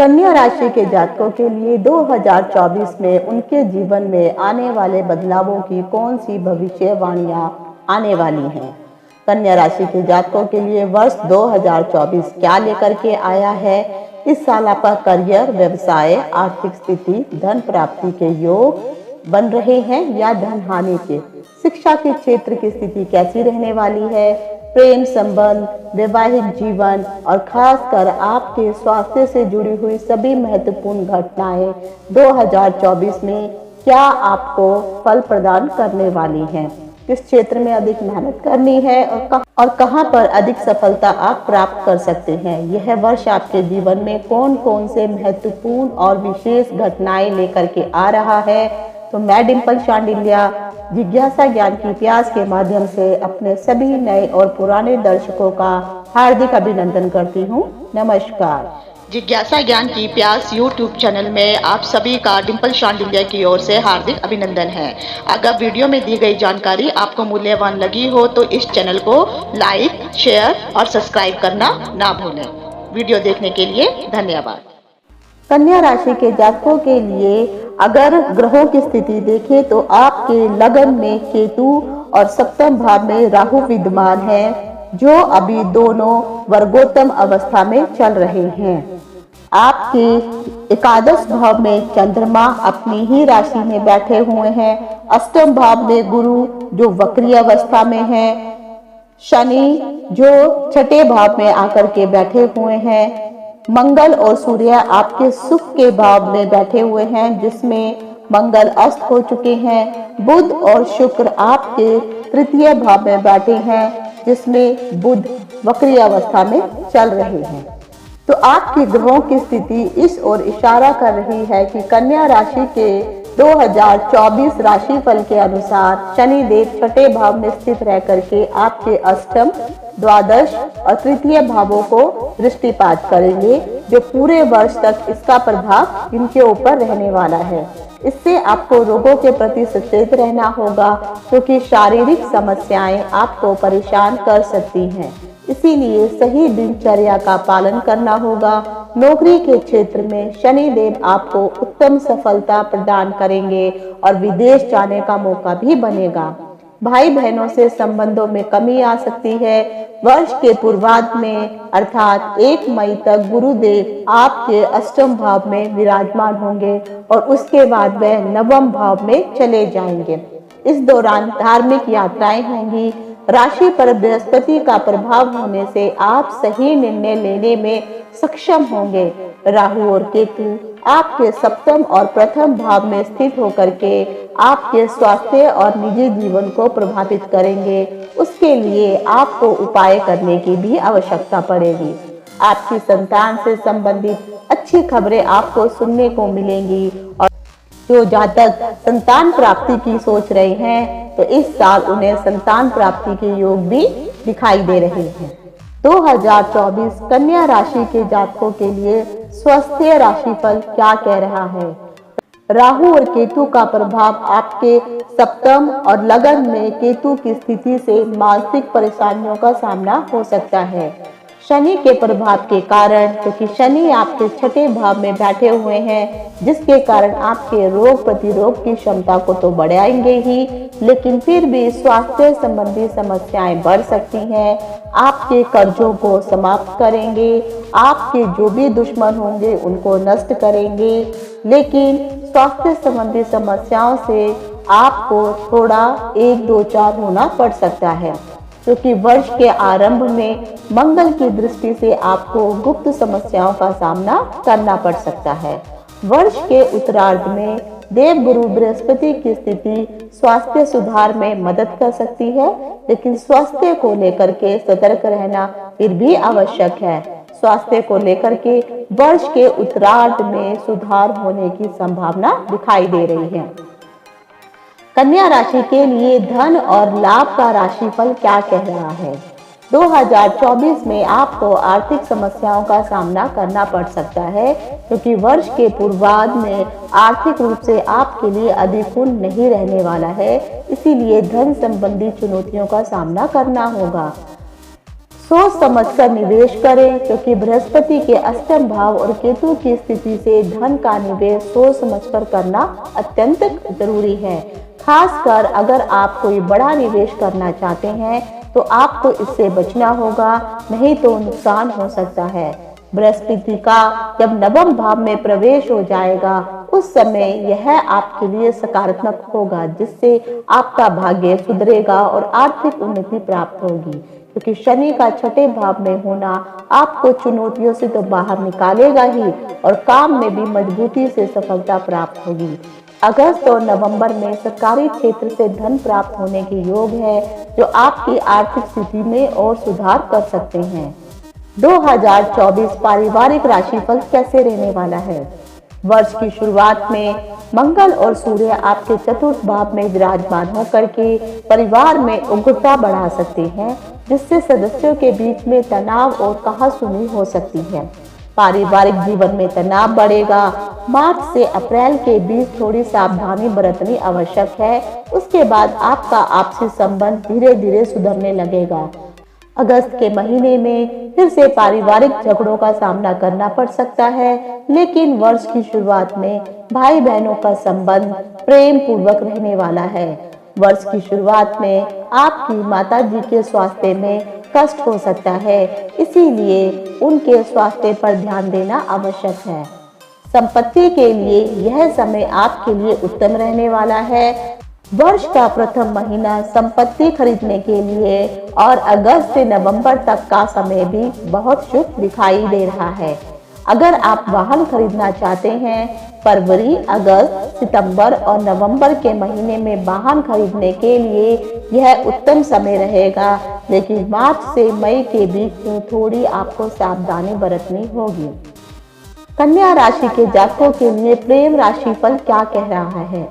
कन्या राशि के जातकों के लिए 2024 में उनके जीवन में आने वाले बदलावों की कौन सी भविष्यवाणियां आने वाली हैं। कन्या राशि के जातकों के लिए वर्ष 2024 क्या लेकर के आया है। इस साल आपका करियर, व्यवसाय, आर्थिक स्थिति, धन प्राप्ति के योग बन रहे हैं या धन हानि के। शिक्षा के क्षेत्र की स्थिति कैसी रहने वाली है। प्रेम संबंध, वैवाहिक जीवन और खासकर आपके स्वास्थ्य से जुड़ी हुई सभी महत्वपूर्ण घटनाएं 2024 में क्या आपको फल प्रदान करने वाली हैं। किस क्षेत्र में अधिक मेहनत करनी है और कहां पर अधिक सफलता आप प्राप्त कर सकते हैं। यह वर्ष आपके जीवन में कौन कौन से महत्वपूर्ण और विशेष घटनाएं लेकर के आ रहा है। तो मैं डिम्पल शांडिल्या जिज्ञासा ज्ञान की प्यास के माध्यम से अपने सभी नए और पुराने दर्शकों का हार्दिक अभिनंदन करती हूँ। नमस्कार। जिज्ञासा ज्ञान की प्यास यूट्यूब चैनल में आप सभी का डिम्पल शांडिल्या की ओर से हार्दिक अभिनंदन है। अगर वीडियो में दी गई जानकारी आपको मूल्यवान लगी हो तो इस चैनल को लाइक, शेयर और सब्सक्राइब करना ना भूलें। वीडियो देखने के लिए धन्यवाद। कन्या राशि के जातकों के लिए अगर ग्रहों की स्थिति देखें तो आपके लगन में केतु और सप्तम भाव में राहु विद्यमान है, जो अभी दोनों वर्गोत्तम अवस्था में चल रहे हैं। आपके एकादश भाव में चंद्रमा अपनी ही राशि में बैठे हुए हैं। अष्टम भाव में गुरु जो वक्री अवस्था में है। शनि जो छठे भाव में आकर के बैठे हुए हैं। मंगल और सूर्य आपके सुख के भाव में बैठे हुए हैं, जिसमें मंगल अस्त हो चुके हैं। बुध और शुक्र आपके तृतीय भाव में बैठे हैं, जिसमें बुध वक्री अवस्था में चल रहे हैं। तो आपकी ग्रहों की स्थिति इस ओर इशारा कर रही है कि कन्या राशि के 2024 राशिफल के अनुसार शनि देव छठे भाव में स्थित रह करके आपके अष्टम, द्वादश और तृतीय भावों को दृष्टिपात करेंगे, जो पूरे वर्ष तक इसका प्रभाव इनके ऊपर रहने वाला है। इससे आपको रोगों के प्रति सचेत रहना होगा, क्योंकि शारीरिक समस्याएं आपको परेशान कर सकती हैं। इसीलिए सही दिनचर्या का पालन करना होगा। नौकरी के क्षेत्र में शनि देव आपको उत्तम सफलता प्रदान करेंगे और विदेश जाने का मौका भी बनेगा। भाई बहनों से संबंधों में कमी आ सकती है। वर्ष के पूर्वार्ध में अर्थात 1 मई तक गुरुदेव आपके अष्टम भाव में विराजमान होंगे और उसके बाद वह नवम भाव में चले जाएंगे। इस दौरान धार्मिक यात्राएं होंगी। राशि पर बृहस्पति का प्रभाव होने से आप सही निर्णय लेने में सक्षम होंगे। राहु और केतु आपके सप्तम और प्रथम भाव में स्थित होकर के आपके स्वास्थ्य और निजी जीवन को प्रभावित करेंगे। उसके लिए आपको उपाय करने की भी आवश्यकता पड़ेगी। आपकी संतान से संबंधित अच्छी खबरें आपको सुनने को मिलेंगी और जो जातक संतान प्राप्ति की सोच रहे हैं तो इस साल उन्हें संतान प्राप्ति के योग भी दिखाई दे रहे हैं। 2024 कन्या राशि के जातकों के लिए स्वास्थ्य राशिफल क्या कह रहा है। राहु और केतु का प्रभाव आपके सप्तम और लगन में केतु की स्थिति से मानसिक परेशानियों का सामना हो सकता है। शनि के प्रभाव के कारण, क्योंकि शनि आपके छठे भाव में बैठे हुए हैं, जिसके कारण आपके रोग प्रतिरोध की क्षमता को तो बढ़ाएंगे ही, लेकिन फिर भी स्वास्थ्य संबंधी समस्याएं बढ़ सकती हैं। आपके कर्जों को समाप्त करेंगे। आपके जो भी दुश्मन होंगे उनको नष्ट करेंगे, लेकिन स्वास्थ्य संबंधी समस्याओं से आपको थोड़ा 1-2-4 होना पड़ सकता है, क्योंकि वर्ष के आरंभ में मंगल की दृष्टि से आपको गुप्त समस्याओं का सामना करना पड़ सकता है। वर्ष के उत्तरार्ध में देवगुरु बृहस्पति की स्थिति स्वास्थ्य सुधार में मदद कर सकती है, लेकिन स्वास्थ्य को लेकर के सतर्क रहना फिर भी आवश्यक है। स्वास्थ्य को लेकर के वर्ष के उत्तरार्ध में सुधार होने की संभावना दिखाई दे रही है। कन्या राशि के लिए धन और लाभ का राशिफल क्या कह रहा है। 2024 में आपको आर्थिक समस्याओं का सामना करना पड़ सकता है, क्योंकि वर्ष के पूर्वार्ध में आर्थिक रूप से आपके लिए अधिकूल नहीं रहने वाला है। इसीलिए धन संबंधी चुनौतियों का सामना करना होगा। सोच समझकर निवेश करें, क्योंकि बृहस्पति के अष्टम भाव और केतु की स्थिति से धन का निवेश सोच समझकर करना अत्यंत जरूरी है। खासकर अगर आप कोई बड़ा निवेश करना चाहते हैं तो आपको इससे बचना होगा, नहीं तो नुकसान हो सकता है। बृहस्पति का जब नवम भाव में प्रवेश हो जाएगा उस समय यह आपके लिए सकारात्मक होगा, जिससे आपका भाग्य सुधरेगा और आर्थिक उन्नति प्राप्त होगी। क्योंकि शनि का छठे भाव में होना आपको चुनौतियों से तो बाहर निकालेगा ही और काम में भी मजबूती से सफलता प्राप्त होगी। अगस्त और नवंबर में सरकारी क्षेत्र से धन प्राप्त होने के योग है, जो आपकी आर्थिक स्थिति में और सुधार कर सकते हैं। 2024 पारिवारिक राशिफल कैसे रहने वाला है? वर्ष की शुरुआत में मंगल और सूर्य आपके चतुर्थ भाव में विराजमान होकर के परिवार में उग्रता बढ़ा सकते हैं, जिससे सदस्यों के बीच में तनाव और कहासुनी हो सकती है। पारिवारिक जीवन में तनाव बढ़ेगा। मार्च से अप्रैल के बीच थोड़ी सावधानी बरतनी आवश्यक है। उसके बाद आपका आपसी संबंध धीरे धीरे सुधरने लगेगा। अगस्त के महीने में फिर से पारिवारिक झगड़ों का सामना करना पड़ सकता है, लेकिन वर्ष की शुरुआत में भाई बहनों का संबंध प्रेम पूर्वक रहने वाला है। वर्ष की शुरुआत में आपकी माताजी के स्वास्थ्य में कष्ट हो सकता है, इसीलिए उनके स्वास्थ्य पर ध्यान देना आवश्यक है। संपत्ति के लिए यह समय आपके लिए उत्तम रहने वाला है। वर्ष का प्रथम महीना संपत्ति खरीदने के लिए और अगस्त से नवंबर तक का समय भी बहुत शुभ दिखाई दे रहा है। अगर आप वाहन खरीदना चाहते हैं, फरवरी, अगस्त, सितंबर और नवंबर के महीने में वाहन खरीदने के लिए यह उत्तम समय रहेगा, लेकिन मार्च से मई के बीच में थोड़ी आपको सावधानी बरतनी होगी। कन्या राशि के जातकों के लिए प्रेम राशिफल क्या कह रहा है?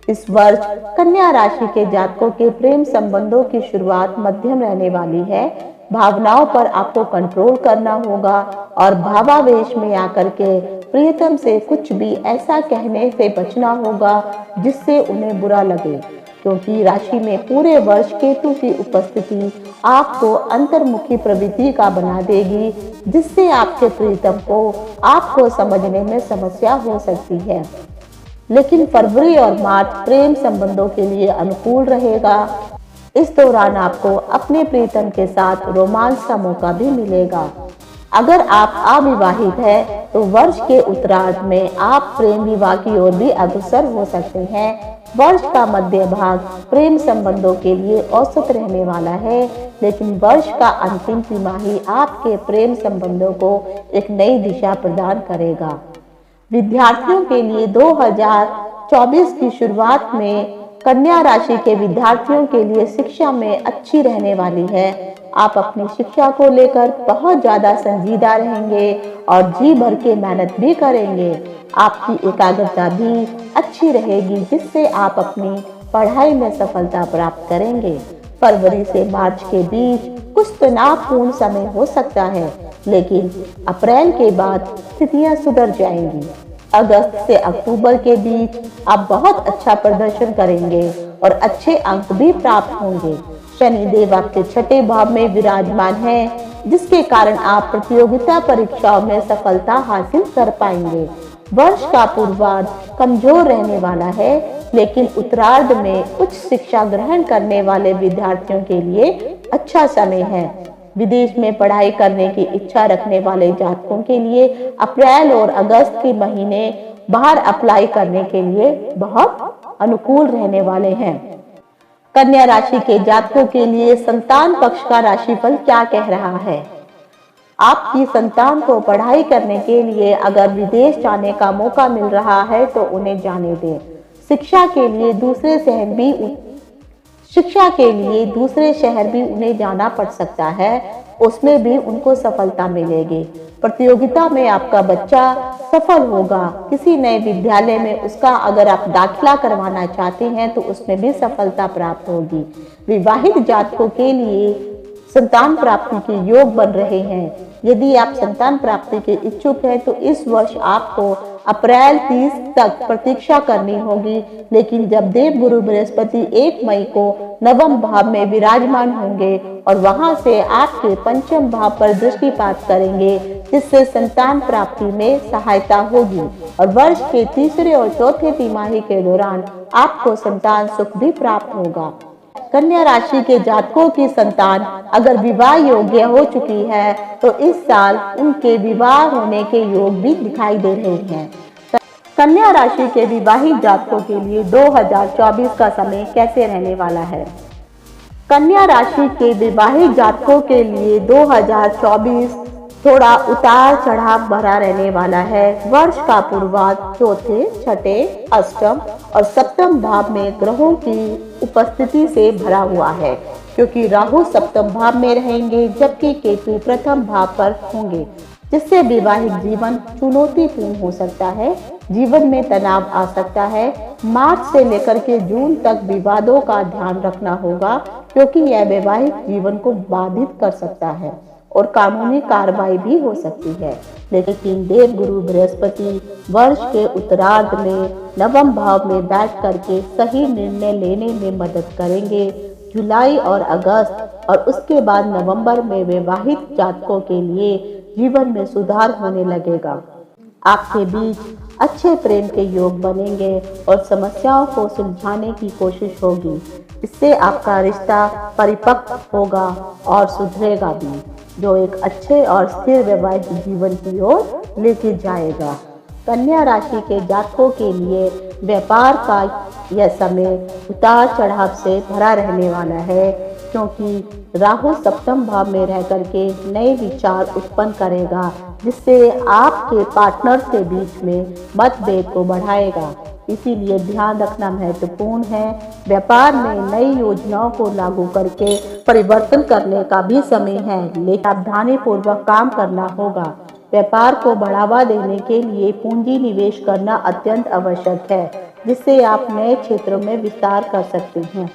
इस वर्ष कन्या राशि के जातकों के प्रेम संबंधों की शुरुआत मध्यम रहने वाली है। भावनाओं पर आपको कंट्रोल करना होगा और भावावेश में आकर के प्रियतम से कुछ भी ऐसा कहने से बचना होगा जिससे उन्हें बुरा लगे, क्योंकि राशि में पूरे वर्ष केतु की उपस्थिति आपको अंतर्मुखी प्रवृत्ति का बना देगी, जिससे आपके प्रियतम को आपको समझने में समस्या हो सकती है। लेकिन फरवरी और मार्च प्रेम संबंधों के लिए अनुकूल रहेगा। इस दौरान आपको अपने प्रियतम के साथ रोमांस का मौका भी मिलेगा। अगर आप अविवाहित हैं तो वर्ष के उत्तरार्ध में आप प्रेम विवाह की ओर भी अग्रसर हो सकते हैं। वर्ष का मध्य भाग प्रेम संबंधों के लिए औसत रहने वाला है, लेकिन वर्ष का अंतिम तिमाही आपके प्रेम संबंधों को एक नई दिशा प्रदान करेगा। विद्यार्थियों के लिए 2024 की शुरुआत में कन्या राशि के विद्यार्थियों के लिए शिक्षा में अच्छी रहने वाली है। आप अपनी शिक्षा को लेकर बहुत ज्यादा संजीदा रहेंगे और जी भर के मेहनत भी करेंगे। आपकी एकाग्रता भी अच्छी रहेगी, जिससे आप अपनी पढ़ाई में सफलता प्राप्त करेंगे। फरवरी से मार्च के बीच कुछ तनावपूर्ण समय हो सकता है, लेकिन अप्रैल के बाद स्थितियां सुधर जाएंगी। अगस्त से अक्टूबर के बीच आप बहुत अच्छा प्रदर्शन करेंगे और अच्छे अंक भी प्राप्त होंगे। शनि देव आपके छठे भाव में विराजमान है, जिसके कारण आप प्रतियोगिता परीक्षाओं में सफलता हासिल कर पाएंगे। वर्ष का पूर्वार्ध कमजोर रहने वाला है, लेकिन उत्तरार्ध में उच्च शिक्षा ग्रहण करने वाले विद्यार्थियों के लिए अच्छा समय है। विदेश में पढ़ाई करने की इच्छा रखने वाले जातकों के लिए अप्रैल और अगस्त के महीने बाहर अप्लाई करने के लिए बहुत अनुकूल रहने वाले हैं। कन्या राशि के जातकों के लिए संतान पक्ष का राशिफल क्या कह रहा है? आपकी संतान को पढ़ाई करने के लिए अगर विदेश जाने का मौका मिल रहा है तो उन्हें जाने दें। शिक्षा के लिए दूसरे शहर भी उन्हें जाना पड़ सकता है, उसमें भी उनको सफलता मिलेगी। प्रतियोगिता में आपका बच्चा सफल होगा। किसी नए विद्यालय में उसका अगर आप दाखिला करवाना चाहते हैं तो उसमें भी सफलता प्राप्त होगी। विवाहित जातकों के लिए संतान प्राप्ति के योग बन रहे हैं। यदि आप संतान प्राप्ति के इच्छुक हैं तो इस वर्ष आपको अप्रैल 30 तक प्रतीक्षा करनी होगी, लेकिन जब देव गुरु बृहस्पति 1 मई को नवम भाव में विराजमान होंगे और वहां से आपके पंचम भाव पर दृष्टिपात करेंगे, जिससे संतान प्राप्ति में सहायता होगी और वर्ष के तीसरे और चौथे तिमाही के दौरान आपको संतान सुख भी प्राप्त होगा। कन्या राशि के जातकों की संतान अगर विवाह योग्य हो चुकी है तो इस साल उनके विवाह होने के योग भी दिखाई दे रहे हैं। कन्या राशि के विवाहित जातकों के लिए 2024 का समय कैसे रहने वाला है? कन्या राशि के विवाहित जातकों के लिए 2024 थोड़ा उतार चढ़ाव भरा रहने वाला है। वर्ष का पूर्वार्ध चौथे, छठे, अष्टम और सप्तम भाव में ग्रहों की उपस्थिति से भरा हुआ है, क्योंकि राहु सप्तम भाव में रहेंगे जबकि केतु प्रथम भाव पर होंगे, जिससे वैवाहिक जीवन चुनौतीपूर्ण हो सकता है। जीवन में तनाव आ सकता है। मार्च से लेकर के जून तक विवादों का ध्यान रखना होगा, क्योंकि यह वैवाहिक जीवन को बाधित कर सकता है और कानूनी कार्रवाई भी हो सकती है। लेकिन देव गुरु बृहस्पति वर्ष के उत्तरार्ध में नवम भाव में बैठ करके सही निर्णय लेने में मदद करेंगे। जुलाई और अगस्त और उसके बाद नवंबर में वैवाहिक जातकों के लिए जीवन में सुधार होने लगेगा। आपके बीच अच्छे प्रेम के योग बनेंगे और समस्याओं को सुलझाने की कोशिश होगी। इससे आपका रिश्ता परिपक्व होगा और सुधरेगा भी, जो एक अच्छे और स्थिर वैवाहिक जीवन की ओर लेके जाएगा। कन्या राशि के जातकों के लिए व्यापार का यह समय उतार चढ़ाव से भरा रहने वाला है, क्योंकि राहु सप्तम भाव में रह करके नए विचार उत्पन्न करेगा, जिससे आपके पार्टनर के बीच में मतभेद को बढ़ाएगा। इसीलिए ध्यान रखना महत्वपूर्ण है। व्यापार में नई योजनाओं को लागू करके परिवर्तन करने का भी समय है, लेकिन सावधानी पूर्वक काम करना होगा। व्यापार को बढ़ावा देने के लिए पूंजी निवेश करना अत्यंत आवश्यक है, जिससे आप नए क्षेत्रों में विस्तार कर सकते हैं।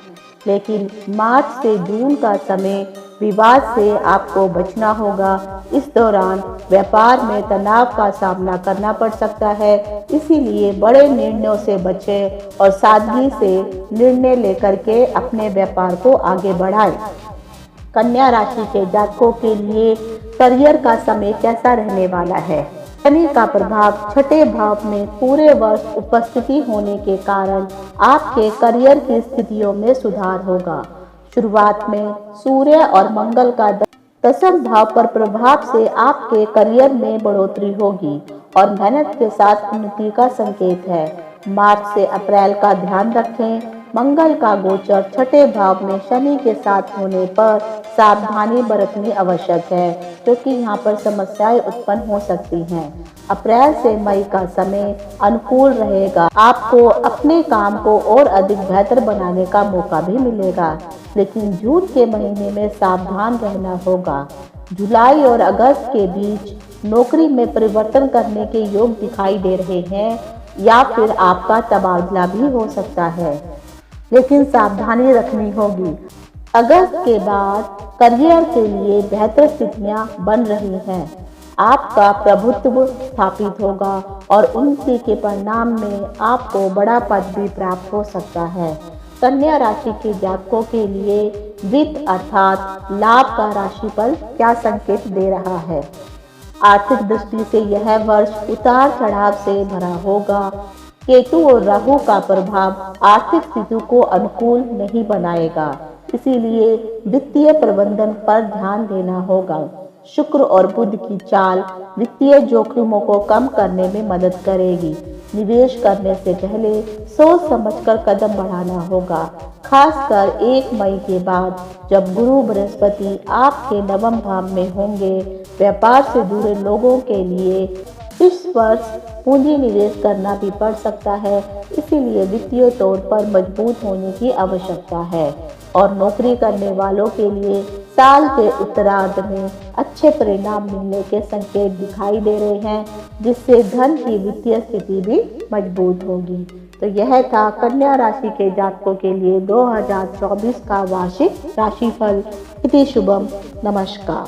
लेकिन मार्च से जून का समय विवाद से आपको बचना होगा। इस दौरान व्यापार में तनाव का सामना करना पड़ सकता है, इसीलिए बड़े निर्णयों से बचें और सादगी से निर्णय लेकर के अपने व्यापार को आगे बढ़ाएं। कन्या राशि के जातकों के लिए करियर का समय कैसा रहने वाला है? शनि का प्रभाव छठे भाव में पूरे वर्ष उपस्थिति होने के कारण आपके करियर की स्थितियों में सुधार होगा। शुरुआत में सूर्य और मंगल का दसम भाव पर प्रभाव से आपके करियर में बढ़ोतरी होगी और मेहनत के साथ उन्नति का संकेत है। मार्च से अप्रैल का ध्यान रखें। मंगल का गोचर छठे भाव में शनि के साथ होने पर सावधानी बरतनी आवश्यक है, क्योंकि यहाँ पर समस्याएं उत्पन्न हो सकती हैं। अप्रैल से मई का समय अनुकूल रहेगा। आपको अपने काम को और अधिक बेहतर बनाने का मौका भी मिलेगा, लेकिन जून के महीने में सावधान रहना होगा। जुलाई और अगस्त के बीच नौकरी में परिवर्तन करने के योग दिखाई दे रहे हैं, या फिर आपका तबादला भी हो सकता है, लेकिन सावधानी रखनी होगी। अगस्त के बाद करियर के लिए बेहतर स्थितियां बन रही हैं। आपका प्रभुत्व स्थापित होगा और उन्नति के परिणाम में आपको बड़ा पद भी प्राप्त हो सकता है। कन्या राशि के जातकों के लिए वित्त अर्थात लाभ का राशिफल क्या संकेत दे रहा है? आर्थिक दृष्टि से यह वर्ष उतार चढ़ाव से भरा होगा। केतु और राहु का प्रभाव आर्थिक स्थिति को अनुकूल नहीं बनाएगा, इसीलिए वित्तीय प्रबंधन पर ध्यान देना होगा। शुक्र और बुध की चाल वित्तीय जोखिमों को कम करने में मदद करेगी। निवेश करने से पहले सोच समझकर कदम बढ़ाना होगा, खासकर 1 मई के बाद जब गुरु बृहस्पति आपके नवम भाव में होंगे। व्यापार से जुड़े लोगों के लिए इस वर्ष पूंजी निवेश करना भी पड़ सकता है, इसीलिए वित्तीय तौर पर मजबूत होने की आवश्यकता है। और नौकरी करने वालों के लिए साल के उत्तरार्ध में अच्छे परिणाम मिलने के संकेत दिखाई दे रहे हैं, जिससे धन की वित्तीय स्थिति भी मजबूत होगी। तो यह था कन्या राशि के जातकों के लिए 2024 का वार्षिक राशिफल। इति शुभम। नमस्कार।